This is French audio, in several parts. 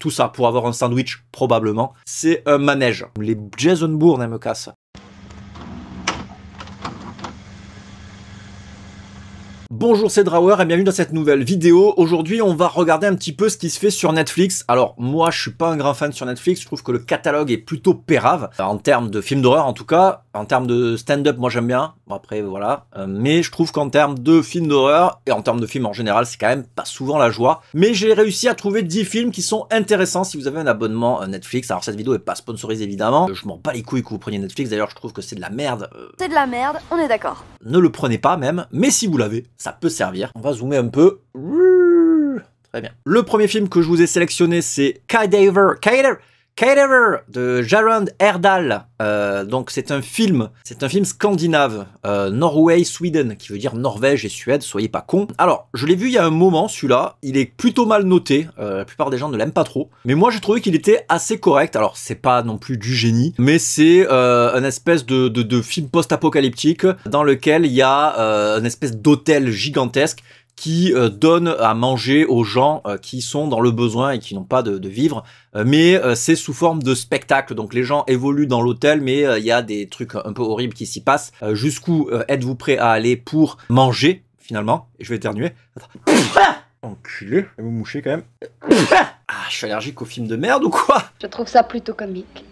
Tout ça pour avoir un sandwich, probablement. C'est un manège. Les Jason Bourne, elles me cassent. Bonjour, c'est Drawer et bienvenue dans cette nouvelle vidéo. Aujourd'hui, on va regarder un petit peu ce qui se fait sur Netflix. Alors, moi, je suis pas un grand fan sur Netflix. Je trouve que le catalogue est plutôt pérave. En termes de films d'horreur, en tout cas. En termes de stand-up, moi, j'aime bien. Bon, après, voilà. Mais je trouve qu'en termes de films d'horreur, et en termes de films en général, c'est quand même pas souvent la joie. Mais j'ai réussi à trouver 10 films qui sont intéressants si vous avez un abonnement Netflix. Alors, cette vidéo est pas sponsorisée, évidemment. Je m'en bats les couilles que vous preniez Netflix. D'ailleurs, je trouve que c'est de la merde. C'est de la merde, on est d'accord. Ne le prenez pas, même. Mais si vous l'avez, ça peut servir. On va zoomer un peu. Très bien. Le premier film que je vous ai sélectionné, c'est Cadaver de Jarond Herdal. Donc c'est un film scandinave, Norway, Sweden, qui veut dire Norvège et Suède, soyez pas cons. Alors, je l'ai vu il y a un moment, celui-là, il est plutôt mal noté, la plupart des gens ne l'aiment pas trop, mais moi j'ai trouvé qu'il était assez correct. Alors c'est pas non plus du génie, mais c'est un espèce de film post-apocalyptique dans lequel il y a une espèce d'hôtel gigantesque qui donne à manger aux gens qui sont dans le besoin et qui n'ont pas de vivre, mais c'est sous forme de spectacle, donc les gens évoluent dans l'hôtel, mais il y a des trucs un peu horribles qui s'y passent. Jusqu'où êtes-vous prêt à aller pour manger, finalement? Et je vais éternuer. Enculé, je vais vous moucher quand même. Ah, je suis allergique aux films de merde ou quoi? Je trouve ça plutôt comique.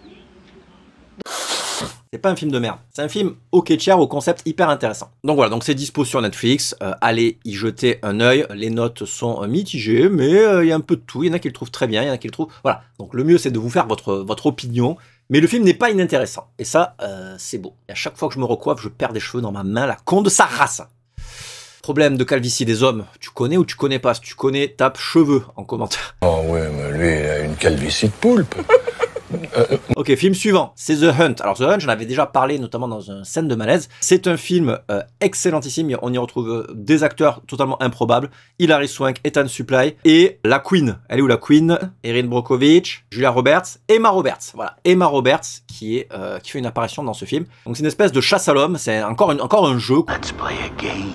C'est pas un film de merde, c'est un film ok tiers au concept hyper intéressant. Donc voilà, donc c'est dispo sur Netflix, allez y jeter un œil, les notes sont mitigées, mais il y a un peu de tout, il y en a qui le trouvent très bien, il y en a qui le trouvent... Voilà, donc le mieux c'est de vous faire votre opinion, mais le film n'est pas inintéressant, et ça, c'est beau. Et à chaque fois que je me recoiffe, je perds des cheveux dans ma main, la con de sa race. Problème de calvitie des hommes, tu connais ou tu connais pas? Si tu connais, tape cheveux en commentaire. Oh ouais, mais lui, il a une calvitie de poulpe. Ok, film suivant, c'est The Hunt. Alors The Hunt, j'en avais déjà parlé notamment dans une scène de malaise. C'est un film excellentissime, on y retrouve des acteurs totalement improbables. Hilary Swank, Ethan Suplee et la Queen. Elle est où la Queen? Erin Brockovich, Julia Roberts, Emma Roberts. Voilà, Emma Roberts qui fait une apparition dans ce film. Donc c'est une espèce de chasse à l'homme, c'est encore un jeu. Let's play a game.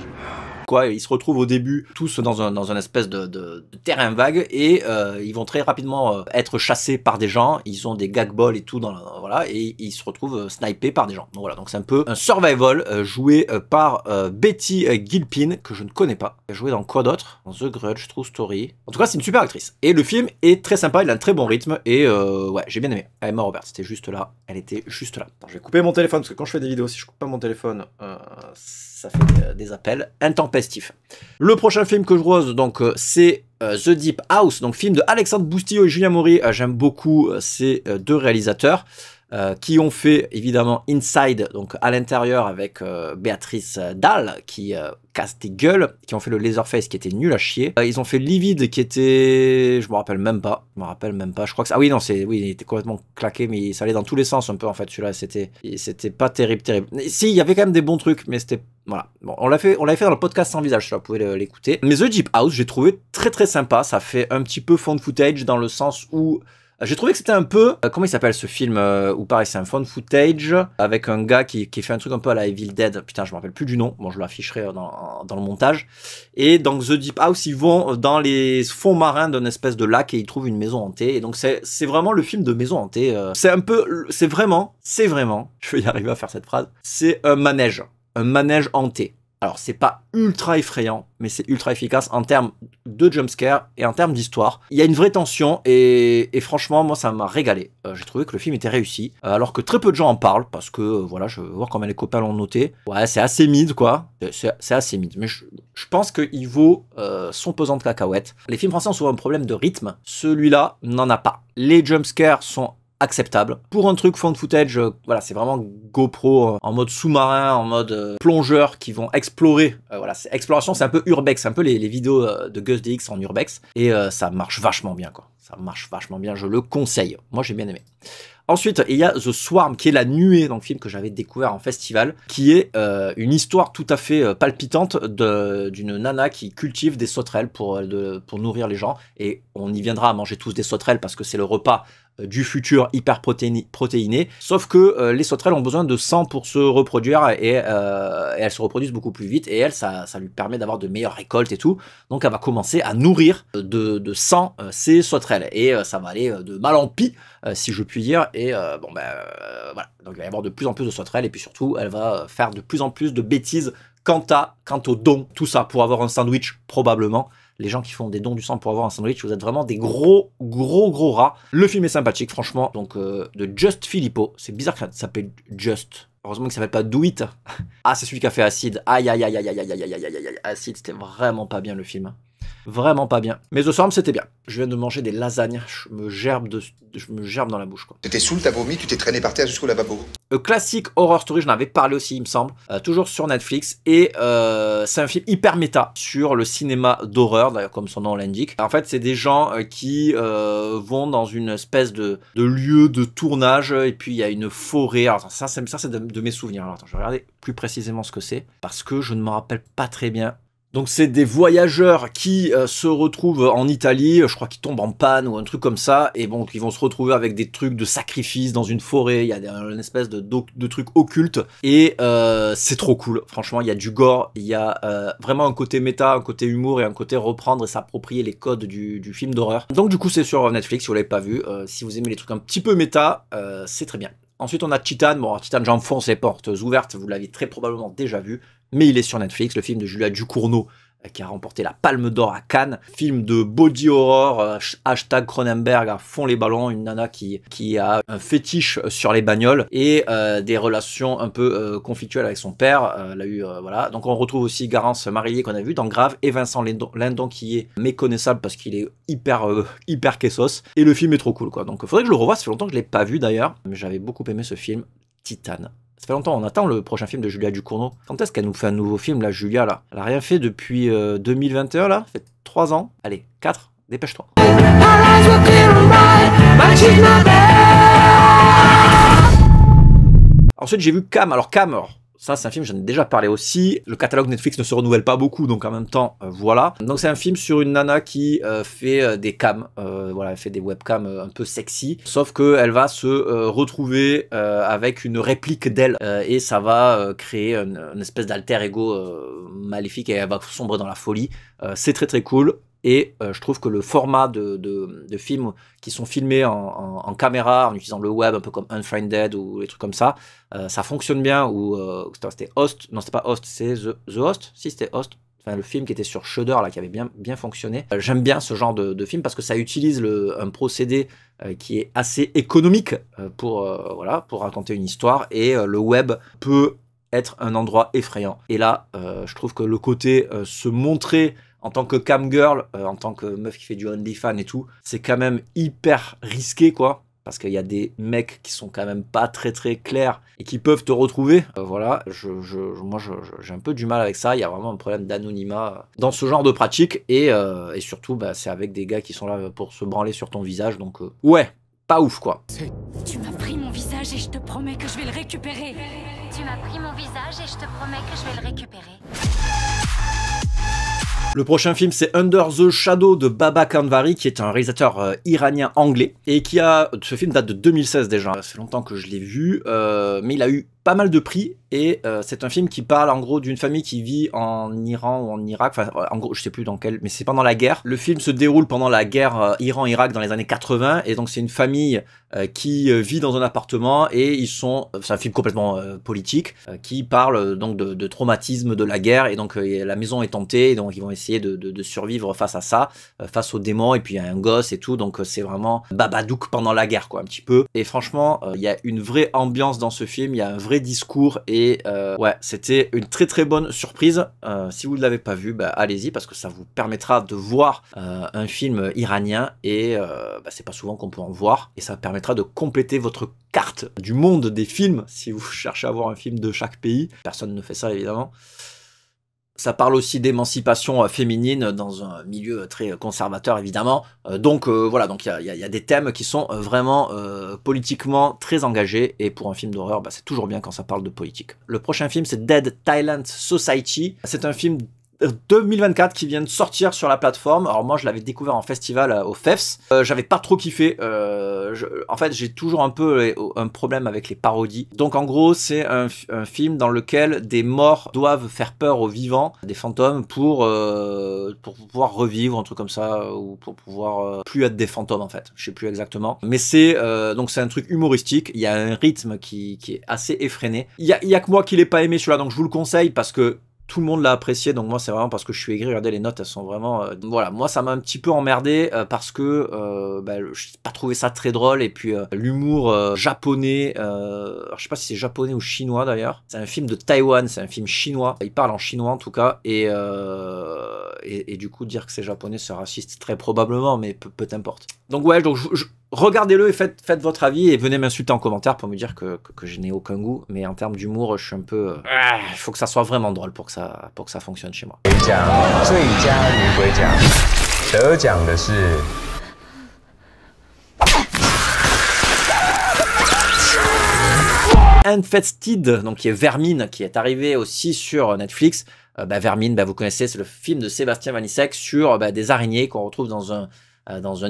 Quoi, ils se retrouvent au début tous dans un espèce de terrain vague et ils vont très rapidement être chassés par des gens. Ils ont des gag balls et tout voilà, et ils se retrouvent snipés par des gens. Donc voilà, donc c'est un peu un survival joué par Betty Gilpin, que je ne connais pas. Elle a joué dans quoi d'autre? Dans The Grudge, True Story. En tout cas, c'est une super actrice. Et le film est très sympa, il a un très bon rythme et ouais, j'ai bien aimé. Emma Roberts, c'était juste là, elle était juste là. Attends, je vais couper mon téléphone parce que quand je fais des vidéos, si je coupe pas mon téléphone, ça fait des appels intempestifs. Le prochain film que je rose, donc c'est The Deep House, donc film de Alexandre Boustillo et Julien Maury. J'aime beaucoup ces deux réalisateurs qui ont fait évidemment Inside, donc à l'intérieur avec Béatrice Dalle qui casse des gueules, qui ont fait le Leatherface qui était nul à chier. Ils ont fait Livid qui était... je me rappelle même pas, je crois que ça... Ah oui, non, oui, il était complètement claqué, mais ça allait dans tous les sens un peu en fait, celui-là, c'était pas terrible. Si, il y avait quand même des bons trucs, mais c'était... Voilà, bon, on l'avait fait dans le podcast sans visage, ça, vous pouvez l'écouter. Mais The Deep House, j'ai trouvé très sympa, ça fait un petit peu found footage dans le sens où... J'ai trouvé que c'était un peu... comment il s'appelle ce film où pareil, c'est un found footage avec un gars qui fait un truc un peu à la Evil Dead. Putain, je me rappelle plus du nom. Bon, je l'afficherai dans le montage. Et dans The Deep House, ils vont dans les fonds marins d'un espèce de lac et ils trouvent une maison hantée. Et donc, c'est vraiment le film de maison hantée. C'est vraiment... Je vais y arriver à faire cette phrase. C'est un manège hanté. Alors, c'est pas ultra effrayant, mais c'est ultra efficace en termes de jumpscare et en termes d'histoire. Il y a une vraie tension et franchement, moi, ça m'a régalé. J'ai trouvé que le film était réussi, alors que très peu de gens en parlent, parce que, voilà, je veux voir comment les copains l'ont noté. Ouais, c'est assez mid, quoi. C'est assez mid, mais je pense qu'il vaut son pesant de cacahuètes. Les films français ont souvent un problème de rythme. Celui-là n'en a pas. Les jumpscares sont acceptable. Pour un truc found footage, voilà, c'est vraiment GoPro en mode sous-marin, en mode plongeur qui vont explorer. Voilà, exploration, c'est un peu urbex, c'est un peu les vidéos de Gus DX en urbex. Et ça marche vachement bien, quoi. Ça marche vachement bien, je le conseille. Moi, j'ai bien aimé. Ensuite, il y a The Swarm, qui est la nuée dans le film que j'avais découvert en festival, qui est une histoire tout à fait palpitante d'une nana qui cultive des sauterelles pour nourrir les gens. Et on y viendra à manger tous des sauterelles parce que c'est le repas du futur hyper protéiné. Sauf que les sauterelles ont besoin de sang pour se reproduire et elles se reproduisent beaucoup plus vite. Et elle, ça lui permet d'avoir de meilleures récoltes et tout. Donc elle va commencer à nourrir de sang ces sauterelles. elles. Et ça va aller de mal en pis, si je puis dire. Et bon, ben voilà. Donc il va y avoir de plus en plus de sauterelles. Et puis surtout, elle va faire de plus en plus de bêtises quant aux dons. Tout ça pour avoir un sandwich, probablement. Les gens qui font des dons du sang pour avoir un sandwich, vous êtes vraiment des gros rats. Le film est sympathique, franchement. Donc, de Just Filippo. C'est bizarre que ça s'appelle Just. Heureusement qu'il s'appelle pas Do It. Ah, c'est celui qui a fait Acid. Aïe, aïe, aïe, aïe, aïe, aïe, aïe, aïe, aïe, aïe. Acid, c'était vraiment pas bien le film. Vraiment pas bien. Mais The Swarm, c'était bien. Je viens de manger des lasagnes. Je me gerbe dans la bouche, quoi. T'étais saoul, t'as vomi, tu t'es traîné par terre jusqu'au lavabo. Classic Horror Story, j'en avais parlé aussi, il me semble. Toujours sur Netflix. Et c'est un film hyper méta sur le cinéma d'horreur, d'ailleurs, comme son nom l'indique. En fait, c'est des gens qui vont dans une espèce de lieu de tournage. Et puis, il y a une forêt. Alors, ça c'est de mes souvenirs. Alors, attends, je vais regarder plus précisément ce que c'est. Parce que je ne me rappelle pas très bien. Donc c'est des voyageurs qui se retrouvent en Italie, je crois qu'ils tombent en panne ou un truc comme ça, et bon, ils vont se retrouver avec des trucs de sacrifice dans une forêt, il y a une espèce de truc occulte, et c'est trop cool, franchement, il y a du gore, il y a vraiment un côté méta, un côté humour, et un côté reprendre et s'approprier les codes du film d'horreur. Donc du coup c'est sur Netflix, si vous l'avez pas vu, si vous aimez les trucs un petit peu méta, c'est très bien. Ensuite on a Titan, bon Titan j'enfonce les portes ouvertes, vous l'avez très probablement déjà vu, mais il est sur Netflix, le film de Julia Ducournau, qui a remporté la Palme d'Or à Cannes. Film de body horror, hashtag Cronenberg à fond les ballons, une nana qui a un fétiche sur les bagnoles et des relations un peu conflictuelles avec son père. Elle a eu, voilà. Donc on retrouve aussi Garance Marillier qu'on a vu dans Grave et Vincent Lindon qui est méconnaissable parce qu'il est hyper quessos. Et le film est trop cool, quoi. Donc il faudrait que je le revoie, ça fait longtemps que je l'ai pas vu d'ailleurs, mais j'avais beaucoup aimé ce film, Titan. Ça fait longtemps, on attend le prochain film de Julia Ducournau. Quand est-ce qu'elle nous fait un nouveau film, là, Julia, là? Elle a rien fait depuis 2021, là? Ça fait 3 ans. Allez, 4, dépêche-toi. Ensuite, j'ai vu Cam. Alors, Cam, ça, c'est un film, j'en ai déjà parlé aussi. Le catalogue Netflix ne se renouvelle pas beaucoup, donc en même temps, voilà. Donc c'est un film sur une nana qui fait des cams, voilà, elle fait des webcams un peu sexy. Sauf qu'elle va se retrouver avec une réplique d'elle et ça va créer une espèce d'alter ego maléfique et elle va sombrer dans la folie. C'est très cool. Et je trouve que le format de films qui sont filmés en caméra, en utilisant le web, un peu comme Unfriended ou des trucs comme ça fonctionne bien. Ou c'était Host, non c'était pas Host, c'est The Host, si c'était Host. Enfin, le film qui était sur Shudder là, qui avait bien fonctionné. J'aime bien ce genre de film parce que ça utilise un procédé qui est assez économique pour raconter une histoire et le web peut être un endroit effrayant. Et là, je trouve que le côté se montrer en tant que cam girl, en tant que meuf qui fait du OnlyFans et tout, c'est quand même hyper risqué, quoi. Parce qu'il y a des mecs qui sont quand même pas très clairs et qui peuvent te retrouver. Voilà, moi j'ai un peu du mal avec ça. Il y a vraiment un problème d'anonymat dans ce genre de pratique. Et surtout, bah, c'est avec des gars qui sont là pour se branler sur ton visage. Donc, ouais, pas ouf, quoi. Tu m'as pris mon visage et je te promets que je vais le récupérer. Tu m'as pris mon visage et je te promets que je vais le récupérer. Le prochain film, c'est Under the Shadow de Baba Kanvari, qui est un réalisateur iranien-anglais, et ce film date de 2016 déjà. Ça fait longtemps que je l'ai vu, mais il a eu pas mal de prix, et c'est un film qui parle en gros d'une famille qui vit en Iran ou en Irak, enfin en gros je sais plus dans quel, mais c'est pendant la guerre. Le film se déroule pendant la guerre Iran-Irak dans les années 80, et donc c'est une famille qui vit dans un appartement, et c'est un film complètement politique, qui parle donc de traumatisme de la guerre, et donc la maison est tentée, et donc ils vont essayer de survivre face à ça, face aux démons, et puis il y a un gosse et tout, donc c'est vraiment Babadook pendant la guerre, quoi, un petit peu. Et franchement, il y a une vraie ambiance dans ce film, il y a un vrai discours, et ouais, c'était une très bonne surprise. Si vous ne l'avez pas vu, bah, allez-y, parce que ça vous permettra de voir un film iranien, et bah, c'est pas souvent qu'on peut en voir, et ça permettra de compléter votre carte du monde des films, si vous cherchez à voir un film de chaque pays. Personne ne fait ça, évidemment. Ça parle aussi d'émancipation féminine dans un milieu très conservateur, évidemment. Donc voilà, donc il y a des thèmes qui sont vraiment politiquement très engagés, et pour un film d'horreur, bah, c'est toujours bien quand ça parle de politique. Le prochain film, c'est Dead Talent Society. C'est un film 2024 qui vient de sortir sur la plateforme. Alors moi je l'avais découvert en festival au FEFS. J'avais pas trop kiffé. En fait j'ai toujours un peu un problème avec les parodies. Donc en gros c'est un film dans lequel des morts doivent faire peur aux vivants, des fantômes, pour pouvoir revivre, un truc comme ça, ou pour pouvoir plus être des fantômes en fait. Je sais plus exactement. Mais c'est donc c'est un truc humoristique. Il y a un rythme qui est assez effréné. Il y a que moi qui l'ai pas aimé celui-là, donc je vous le conseille parce que tout le monde l'a apprécié, donc moi c'est vraiment parce que je suis aigri. Regardez les notes, elles sont vraiment... voilà, moi ça m'a un petit peu emmerdé parce que je n'ai pas trouvé ça très drôle, et puis l'humour japonais, alors, je sais pas si c'est japonais ou chinois d'ailleurs, c'est un film de Taïwan, c'est un film chinois, il parle en chinois en tout cas, et du coup dire que c'est japonais c'est raciste très probablement, mais peu importe. Donc ouais, donc regardez-le et faites votre avis et venez m'insulter en commentaire pour me dire que je n'ai aucun goût, mais en termes d'humour je suis un peu... il faut que ça soit vraiment drôle pour que ça fonctionne chez moi. Infested, donc qui est Vermine, qui est arrivé aussi sur Netflix. Vermine, vous connaissez, c'est le film de Sébastien Vanissek sur des araignées qu'on retrouve dans un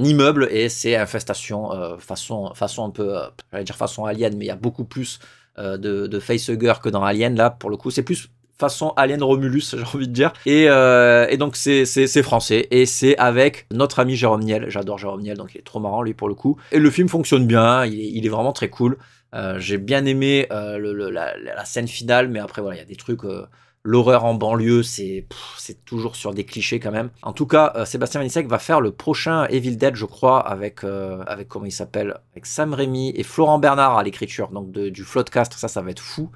immeuble, et c'est infestation façon un peu, j'allais dire façon Alien, mais il y a beaucoup plus de facehugger que dans Alien. Là pour le coup c'est plus façon Alien Romulus, j'ai envie de dire, et donc c'est français, et c'est avec notre ami Jérôme Niel. J'adore Jérôme Niel, donc il est trop marrant lui pour le coup, et le film fonctionne bien, il est vraiment très cool. J'ai bien aimé la scène finale, mais après voilà, il y a des trucs... L'horreur en banlieue, c'est toujours sur des clichés quand même. En tout cas, Sébastien Vanissek va faire le prochain Evil Dead, je crois, avec comment il s'appelle, avec Sam Raimi et Florent Bernard à l'écriture, donc du Floodcast. Ça va être fou.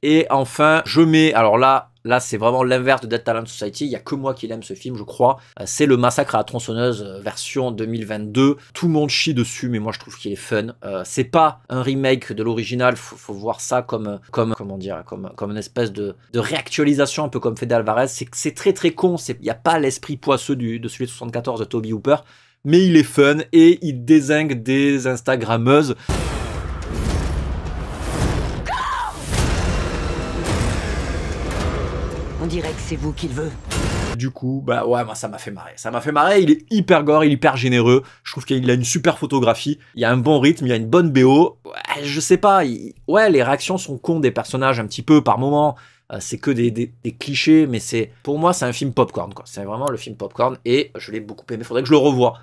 Et enfin, je mets, alors là c'est vraiment l'inverse de Dead Talent Society, il n'y a que moi qui l'aime ce film je crois, c'est le Massacre à la tronçonneuse version 2022, tout le monde chie dessus mais moi je trouve qu'il est fun, c'est pas un remake de l'original, faut voir ça comme une espèce de réactualisation, un peu comme Fede Alvarez, c'est très très con, il n'y a pas l'esprit poisseux de celui de 74 de Toby Hooper, mais il est fun et il dézingue des Instagrammeuses. On dirait que c'est vous qui le veut. Du coup, ouais, moi ça m'a fait marrer. Ça m'a fait marrer, il est hyper gore, il est hyper généreux. Je trouve qu'il a une super photographie, il y a un bon rythme, il y a une bonne BO. Ouais, je sais pas, ouais, les réactions sont cons des personnages un petit peu par moment. C'est que des clichés, mais pour moi c'est un film popcorn, quoi. C'est vraiment le film popcorn et je l'ai beaucoup aimé, faudrait que je le revoie.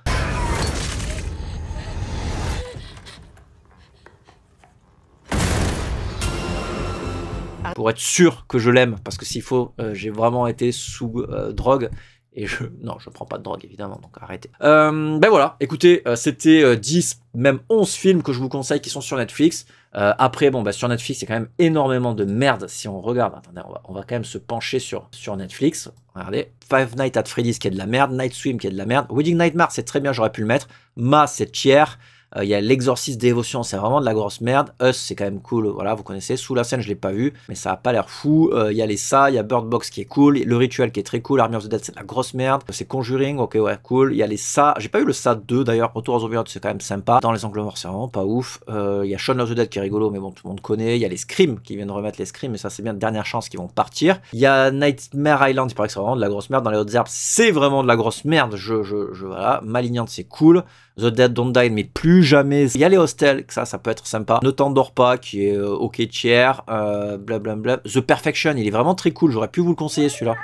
Pour être sûr que je l'aime, parce que s'il faut, j'ai vraiment été sous drogue, et non, je prends pas de drogue évidemment, donc arrêtez. Voilà, écoutez, c'était 10, même 11 films que je vous conseille qui sont sur Netflix. Après, sur Netflix, il y a quand même énormément de merde si on regarde. Attendez, on va quand même se pencher sur Netflix. Regardez, Five Nights at Freddy's qui est de la merde, Night Swim qui est de la merde, Wedding Nightmare c'est très bien, j'aurais pu le mettre, Ma c'est tiers. Il y a l'Exorciste Dévotion, c'est vraiment de la grosse merde. Us, c'est quand même cool, voilà, vous connaissez. Sous la scène, je l'ai pas vu, mais ça a pas l'air fou. Il y a il y a Bird Box qui est cool, le Rituel qui est très cool, Army of the Dead, c'est de la grosse merde. C'est Conjuring, ok, ouais, cool. Il y a j'ai pas eu le Ça 2 d'ailleurs, Retour aux Overlords, c'est quand même sympa. Dans les Angles Morts, c'est vraiment pas ouf. Il y a Shaun of the Dead qui est rigolo, mais bon, tout le monde connaît. Il y a les Scream qui viennent remettre les Scream, mais ça, c'est bien, dernière chance qui vont partir. Il y a Nightmare Island, il paraît que c'est vraiment de la grosse merde. Dans les Hautes Herbes, c'est vraiment de la grosse merde. Voilà. Malignante, c'est cool. The Dead Don't Die, mais plus jamais. Il y a les Hostels, ça peut être sympa. Ne t'endors pas, qui est ok tiers. Blablabla. The Perfection, il est vraiment très cool. J'aurais pu vous le conseiller celui-là.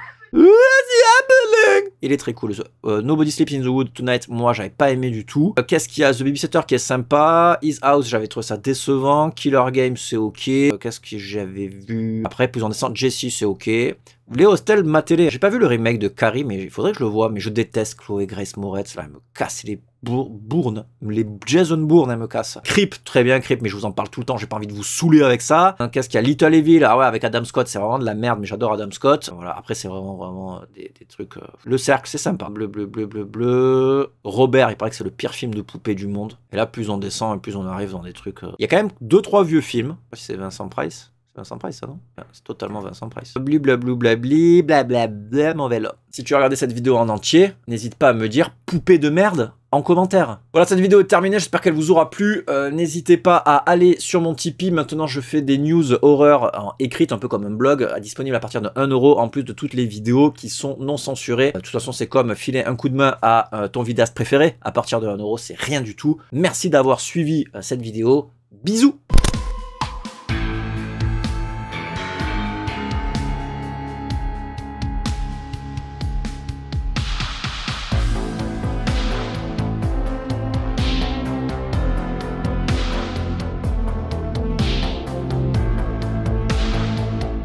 Il est très cool. Nobody Sleeps in the Wood Tonight, moi j'avais pas aimé du tout. Qu'est-ce qu'il y a? The Babysitter qui est sympa. His House, j'avais trouvé ça décevant. Killer Game, c'est ok. Qu'est-ce que j'avais vu? Après, plus en descente, Jessie, c'est ok. Les Hostels, ma télé. J'ai pas vu le remake de Carrie, mais il faudrait que je le voie. Mais je déteste Chloé Grace Moretz. Là, elle me casse les Bourne. Les Jason Bourne, elle me casse. Creep, très bien Creep, mais je vous en parle tout le temps. J'ai pas envie de vous saouler avec ça. Qu'est-ce qu'il y a? Little Evil, ah ouais, avec Adam Scott, c'est vraiment de la merde, mais j'adore Adam Scott. Voilà, après, c'est vraiment des trucs. Le Cercle, c'est sympa. Bleu. Robert, il paraît que c'est le pire film de poupée du monde. Et là, plus on descend et plus on arrive dans des trucs. Il y a quand même 2-3 vieux films. Je sais pas si c'est Vincent Price. Vincent Price, ça, non? C'est totalement Vincent Price. Bliblablabli, blablabla, mon vélo. Si tu as regardé cette vidéo en entier, n'hésite pas à me dire poupée de merde en commentaire. Voilà, cette vidéo est terminée, j'espère qu'elle vous aura plu. N'hésitez pas à aller sur mon Tipeee. Maintenant, je fais des news horreur écrites, un peu comme un blog, disponible à partir de 1 €, en plus de toutes les vidéos qui sont non censurées. De toute façon, c'est comme filer un coup de main à ton vidéaste préféré. À partir de 1 €, c'est rien du tout. Merci d'avoir suivi cette vidéo. Bisous!